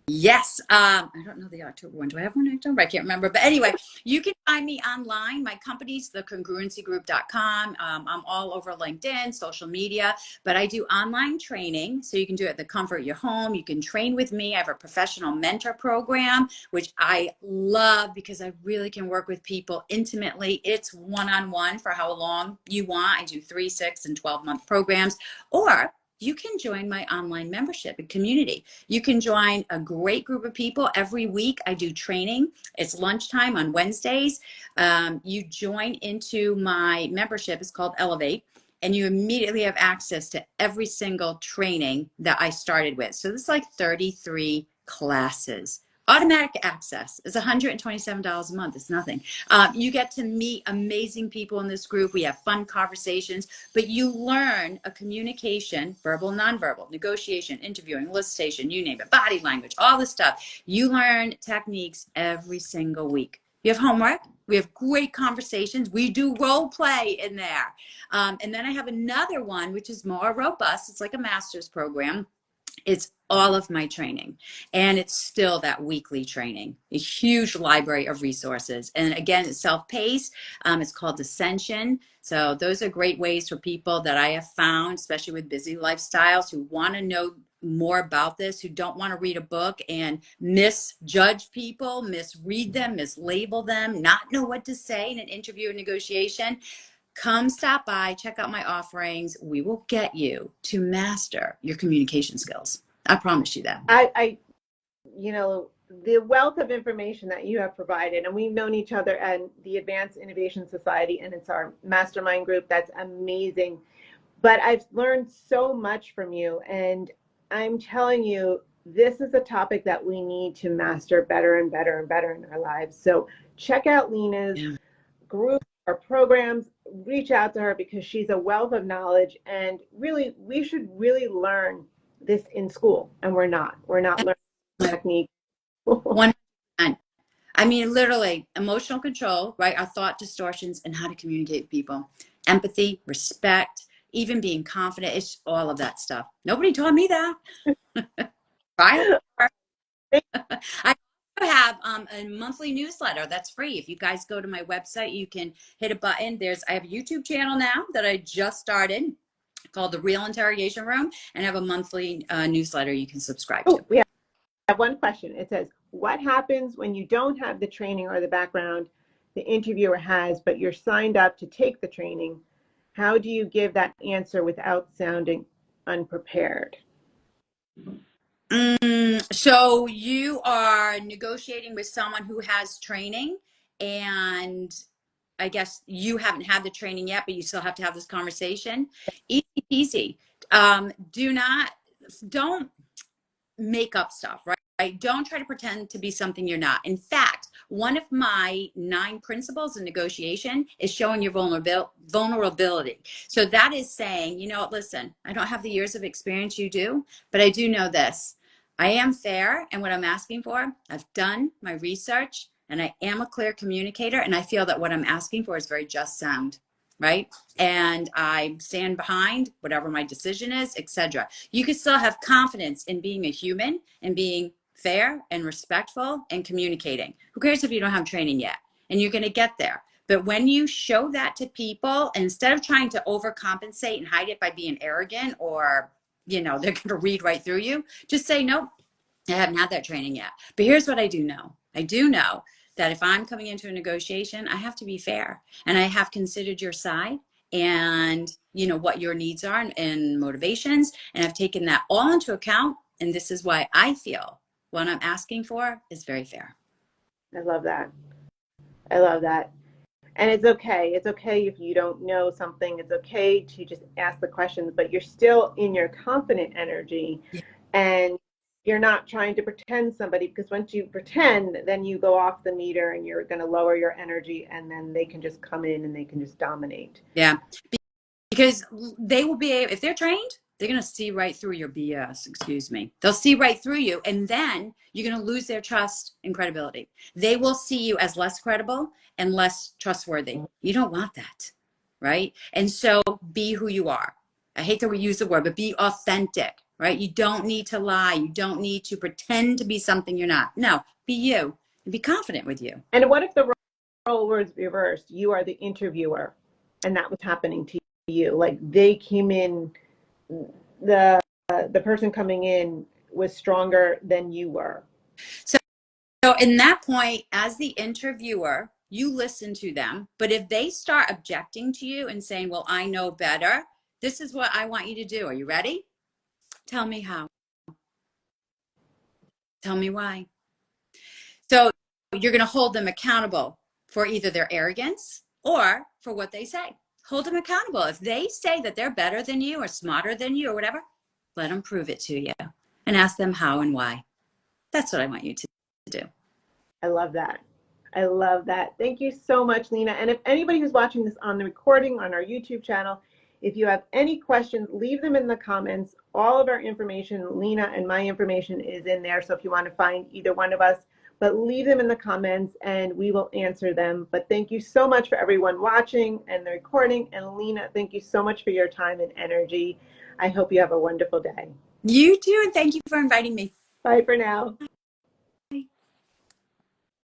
Speaker 2: Yes. I don't know the October one. Do I have one in October? I can't remember. But anyway, you can find me online. My company's thecongruencygroup.com. I'm all over LinkedIn, social media, but I do online training. So you can do it at the comfort of your home. You can train with me. I have a professional mentor program, which I love because I really can work with people intimately. It's one-on-one for how long you want. I do 3, 6, and 12-month programs. Or you can join my online membership and community. You can join a great group of people. Every week I do training. It's lunchtime on Wednesdays. You join into my membership. It's called Elevate. And you immediately have access to every single training that I started with. So this is like 33 classes. Automatic access is $127 a month. It's nothing. You get to meet amazing people in this group. We have fun conversations, but you learn a communication, verbal, nonverbal, negotiation, interviewing, elicitation, you name it, body language, all this stuff. You learn techniques every single week. You have homework. We have great conversations. We do role play in there. And then I have another one, which is more robust. It's like a master's program. It's all of my training, and it's still that weekly training, a huge library of resources. And again, it's self-paced. It's called Ascension. So those are great ways for people that I have found, especially with busy lifestyles, who want to know more about this, who don't want to read a book and misjudge people, misread them, mislabel them, not know what to say in an interview or negotiation. Come stop by, check out my offerings. We will get you to master your communication skills. I promise you that.
Speaker 1: You know, the wealth of information that you have provided, and we've known each other and the Advanced Innovation Society, and it's our mastermind group. That's amazing. But I've learned so much from you, and I'm telling you, this is a topic that we need to master better and better and better in our lives. So check out Lena's group or programs, reach out to her because she's a wealth of knowledge, and really, we should really learn this in school, and we're not learning technique.
Speaker 2: 100%. I mean, literally, emotional control, right? Our thought distortions and how to communicate with people. Empathy, respect, even being confident. It's all of that stuff. Nobody taught me that. Right? I have a monthly newsletter that's free. If you guys go to my website, you can hit a button. I have a YouTube channel now that I just started called The Real Interrogation Room, and I have a monthly newsletter you can subscribe to.
Speaker 1: We have one question. It says, what happens when you don't have the training or the background the interviewer has, but you're signed up to take the training? How do you give that answer without sounding unprepared?
Speaker 2: So you are negotiating with someone who has training, and I guess you haven't had the training yet, but you still have to have this conversation. Easy peasy. Don't make up stuff, right? Don't try to pretend to be something you're not. In fact, one of my 9 principles in negotiation is showing your vulnerability. So that is saying, you know, listen, I don't have the years of experience you do, but I do know this. I am fair and what I'm asking for. I've done my research and I am a clear communicator. And I feel that what I'm asking for is very just sound, right? And I stand behind whatever my decision is, etc. You can still have confidence in being a human and being fair and respectful and communicating. Who cares if you don't have training yet? And you're going to get there. But when you show that to people, instead of trying to overcompensate and hide it by being arrogant or, they're going to read right through you, just say, nope, I haven't had that training yet. But here's what I do know. I do know that if I'm coming into a negotiation, I have to be fair and I have considered your side and what your needs are and motivations. And I've taken that all into account. And this is why I feel what I'm asking for is very fair.
Speaker 1: I love that. I love that. And it's okay. It's okay if you don't know something. It's okay to just ask the questions, but you're still in your confident energy. Yeah. And you're not trying to pretend somebody, because once you pretend, then you go off the meter and you're going to lower your energy, and then they can just come in and they can just dominate.
Speaker 2: Yeah. Because they will be able, if they're trained, they're going to see right through your BS, excuse me. They'll see right through you, and then you're going to lose their trust and credibility. They will see you as less credible and less trustworthy. You don't want that, right? And so be who you are. I hate that we use the word, but be authentic, right? You don't need to lie. You don't need to pretend to be something you're not. No, be you and be confident with you.
Speaker 1: And what if the role was reversed? You are the interviewer, and that was happening to you. Like they came in, the person coming in was stronger than you were.
Speaker 2: So in that point, as the interviewer, you listen to them. But if they start objecting to you and saying, well, I know better, this is what I want you to do. Are you ready? Tell me how. Tell me why. So you're going to hold them accountable for either their arrogance or for what they say. Hold them accountable. If they say that they're better than you or smarter than you or whatever, let them prove it to you and ask them how and why. That's what I want you to do.
Speaker 1: I love that. I love that. Thank you so much, Lena. And if anybody who's watching this on the recording on our YouTube channel, if you have any questions, leave them in the comments. All of our information, Lena and my information, is in there. So if you want to find either one of us, but leave them in the comments and we will answer them. But thank you so much for everyone watching and the recording. And Lena, thank you so much for your time and energy. I hope you have a wonderful day.
Speaker 2: You too, and thank you for inviting me.
Speaker 1: Bye for now.